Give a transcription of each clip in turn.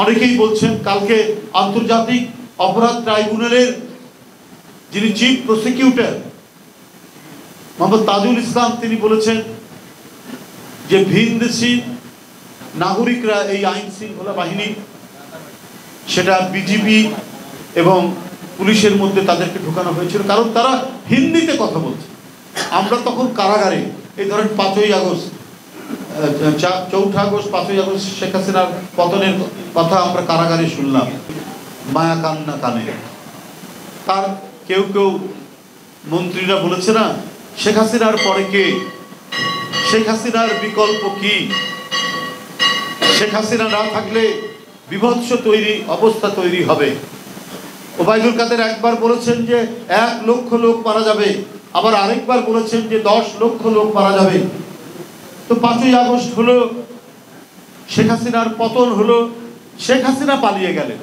অনেকেই বলছেন কালকে আন্তর্জাতিক অপরাধ ট্রাইব্যুনালের যিনি চিফ প্রসিকিউটর মোহাম্মদ তাজুল ইসলাম তিনি বলেছেন যে ভিনদেশী নাগরিকরা এই আইন শৃঙ্খলা বাহিনী সেটা বিজিবি এবং পুলিশের মধ্যে তাদেরকে ঢোকানো হয়েছিল কারণ তারা হিন্দিতে কথা বলছে। আমরা তখন কারাগারে এই ধরেন 5ই আগস্ট 4 আগস্ট 5ই আগস্ট শেখ হাসিনার পতনের কথা আমরা কারাগারে শুনলাম মায়া কান্না কানে। তার কেউ কেউ মন্ত্রীরা বলেছে না শেখ হাসিনার পরে কে, শেখ হাসিনার বিকল্প কি, শেখ হাসিনা না থাকলে বিভৎস অবস্থা তৈরি হবে। ওবায়দুল কাদের একবার বলেছেন যে 1 লক্ষ লোক মারা যাবে, আবার আরেকবার বলেছেন যে 10 লক্ষ লোক মারা যাবে। তো 5ই আগস্ট হলো, শেখ হাসিনার পতন হলো, শেখ হাসিনা পালিয়ে গেলেন,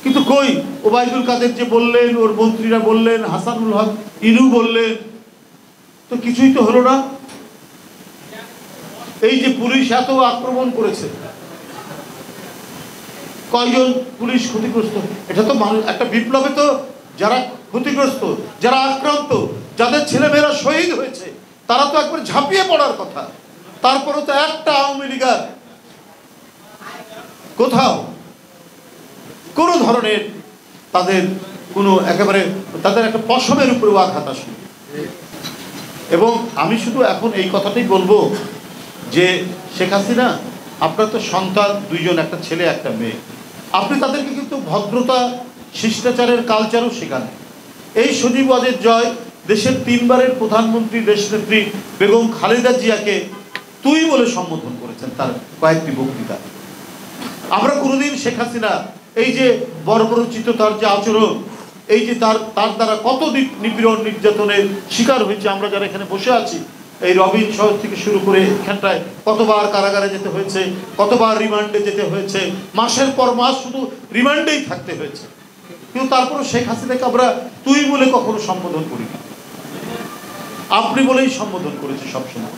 কিন্তু কই ওবায়দুল কাদের যে বললেন, ওর মন্ত্রীরা বললেন, হাসানুল হক ইনু বললেন, তো কিছুই তো হলো না। এই যে পুলিশ এত আক্রমণ করেছে, কয়জন পুলিশ ক্ষতিগ্রস্ত, এটা তো একটা বিপ্লবে তো যারা ক্ষতিগ্রস্ত, যারা আক্রান্ত, যাদের ছেলেমেয়েরা শহীদ হয়েছে তারা তো একবার ঝাঁপিয়ে পড়ার কথা। তারপরে তো একটা আওয়ামী লীগের কোথাও কোন ধরনের তাদের কোনো একেবারে তাদের একটা পশমের উপরেও আঘাত আসে। এবং আমি শুধু এখন এই কথাটাই বলবো যে শেখ হাসিনা আপনার তো সন্তান 2 জন, একটা ছেলে একটা মেয়ে, আপনি তাদেরকে কিন্তু ভদ্রতা শিষ্টাচারের কালচারও শেখান। এই সজীব ওয়াজেদ জয় দেশের 3 বারের প্রধানমন্ত্রী দেশনেত্রী বেগম খালেদা জিয়াকে তুই বলে সম্বোধন করেছেন তার কয়েকটি বক্তৃতা। আমরা কোনোদিন শেখ হাসিনা এই যে বর্বরচিত তার যে আচরণ, এই যে তার দ্বারা কত নিপীড়ন নির্যাতনের শিকার হয়েছে, আমরা যারা এখানে বসে আছি, এই রবিন শহর থেকে শুরু করে এখানটায় কতবার কারাগারে যেতে হয়েছে, কতবার রিমান্ডে যেতে হয়েছে, মাসের পর মাস শুধু রিমান্ডেই থাকতে হয়েছে, কিন্তু তারপরও শেখ হাসিনাকে আমরা তুই বলে কখনো সম্বোধন করিনি, আপনি বলেই সম্বোধন করেছে সবসময়।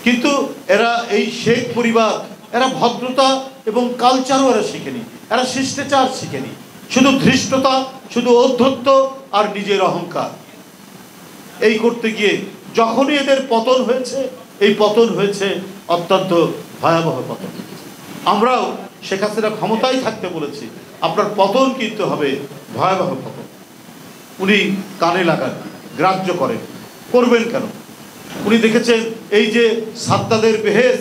কিন্তু এরা এই শেখ পরিবার এরা ভদ্রতা এবং কালচারও এরা শিখেনি, এরা শিষ্টাচার শিখেনি, শুধু ধৃষ্টতা, শুধু ঔদ্ধত্য আর নিজের অহংকার। এই করতে গিয়ে যখনই এদের পতন হয়েছে, এই পতন হয়েছে অত্যন্ত ভয়াবহ পতন। আমরাও শেখ হাসিনা ক্ষমতায় থাকতে বলেছি আপনার পতন কিন্তু হবে ভয়াবহ পতন। উনি কানে লাগান, গ্রাহ্য করেন, করবেন কেন? উনি দেখেছেন এই যে সাদ্দাদের বেহেস,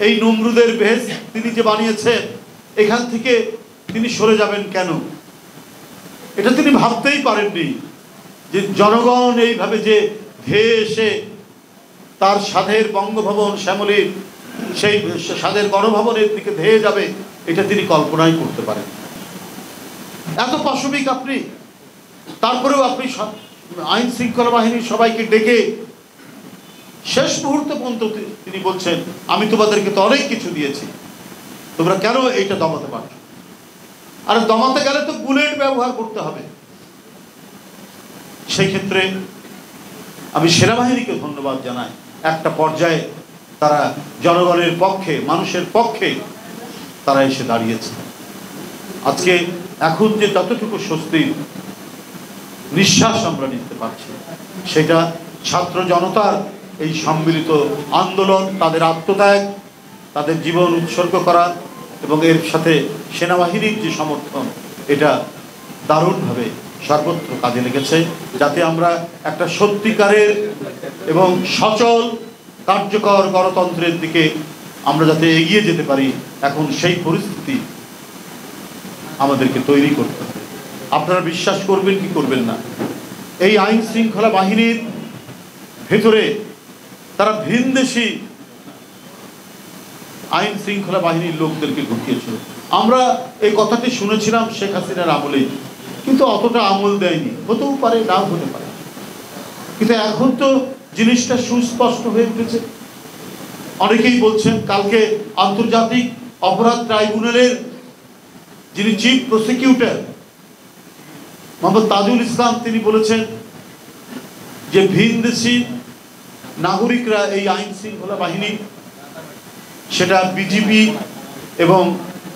এই নমরুদের বেহেস তিনি যে বানিয়েছেন, এখান থেকে তিনি সরে যাবেন কেন? এটা তিনি ভাবতেই পারেননি যে জনগণ এইভাবে যে ধেয়ে এসে তার সাধের বঙ্গভবন শ্যামলীর সেই সাধের গণভবনের দিকে ধেয়ে যাবে, এটা তিনি কল্পনাই করতে পারেন। এত পাশবিক আপনি, তারপরেও আপনি আইন শৃঙ্খলা বাহিনীর সবাইকে ডেকে শেষ মুহূর্ত পর্যন্ত তিনি বলছেন আমি তোমাদেরকে তো অনেক কিছু দিয়েছি, তোমরা কেন এইটা দমাতে পারছো? আর দমাতে গেলে তো বুলেট ব্যবহার করতে হবে। সেই ক্ষেত্রে আমি সেনাবাহিনীকে ধন্যবাদ জানাই, একটা পর্যায়ে তারা জনগণের পক্ষে, মানুষের পক্ষে তারা এসে দাঁড়িয়েছে। আজকে এখন যে যতটুকু স্বস্তির নিঃশ্বাস আমরা নিতে পারছি, সেটা ছাত্র জনতার এই সম্মিলিত আন্দোলন, তাদের আত্মত্যাগ, তাদের জীবন উৎসর্গ করা এবং এর সাথে সেনাবাহিনীর যে সমর্থন, এটা দারুণভাবে সর্বত্র কাজে লেগেছে, যাতে আমরা একটা সত্যিকারের এবং সচল কার্যকর গণতন্ত্রের দিকে আমরা যাতে এগিয়ে যেতে পারি। এখন সেই পরিস্থিতি আমাদেরকে তৈরি করতে হবে। আপনারা বিশ্বাস করবেন কি করবেন না, এই আইন শৃঙ্খলা বাহিনীর ভেতরে তারা ভিনদেশী আইন শৃঙ্খলা বাহিনীর লোকদেরকে ঢুকিয়েছিল। আমরা এই কথাটি শুনেছিলাম শেখ হাসিনার আমলেই, কিন্তু অতটা আমল দেয়নি, হতেও পারে নাও হতে পারে, কিন্তু এখন তো জিনিসটা সুস্পষ্ট হয়ে উঠেছে। অনেকেই বলছেন কালকে আন্তর্জাতিক অপরাধ ট্রাইব্যুনালের যিনি চিফ প্রসিকিউটর মোহাম্মদ তাজুল ইসলাম তিনি বলেছেন যে ভিনদেশী নাগরিকরা এই আইন শৃঙ্খলা বাহিনী সেটা বিজিবি এবং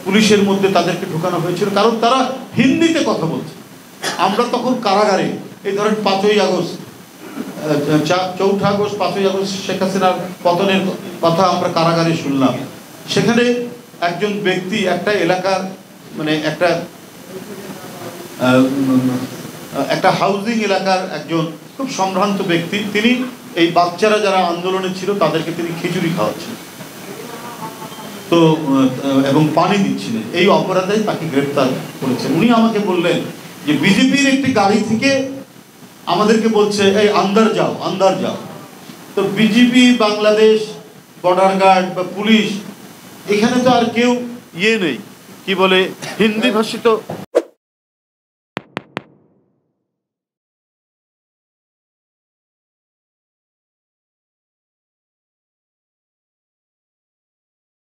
পুলিশের মধ্যে তাদেরকে ঢোকানো হয়েছিল, কারণ তারা হিন্দিতে কথা বলছে। আমরা তখন কারাগারে, এই ধরেন 5ই আগস্ট, 4 আগস্ট, 5ই আগস্ট শেখ হাসিনার পতনের কথা আমরা কারাগারে শুনলাম। সেখানে একজন ব্যক্তি একটা এলাকার মানে একটা হাউজিং এলাকার একজন খুব সম্ভ্রান্ত ব্যক্তি, তিনি এই বাচ্চারা যারা আন্দোলনে ছিল তাদেরকে তিনি খিচুড়ি খাওয়াচ্ছেন তো এবং পানি দিচ্ছিলেন। এই অপরাধে তাকে গ্রেফতার করেছেন। উনি আমাকে বললেন যে বিজেপির একটি গাড়ি থেকে আমাদেরকে বলছে এই আন্দার যাও, আন্দার যাও। তো বিজেপি, বাংলাদেশ বর্ডার গার্ড বা পুলিশ, এখানে তো আর কেউ নেই, কি বলে হিন্দি ভাষী তো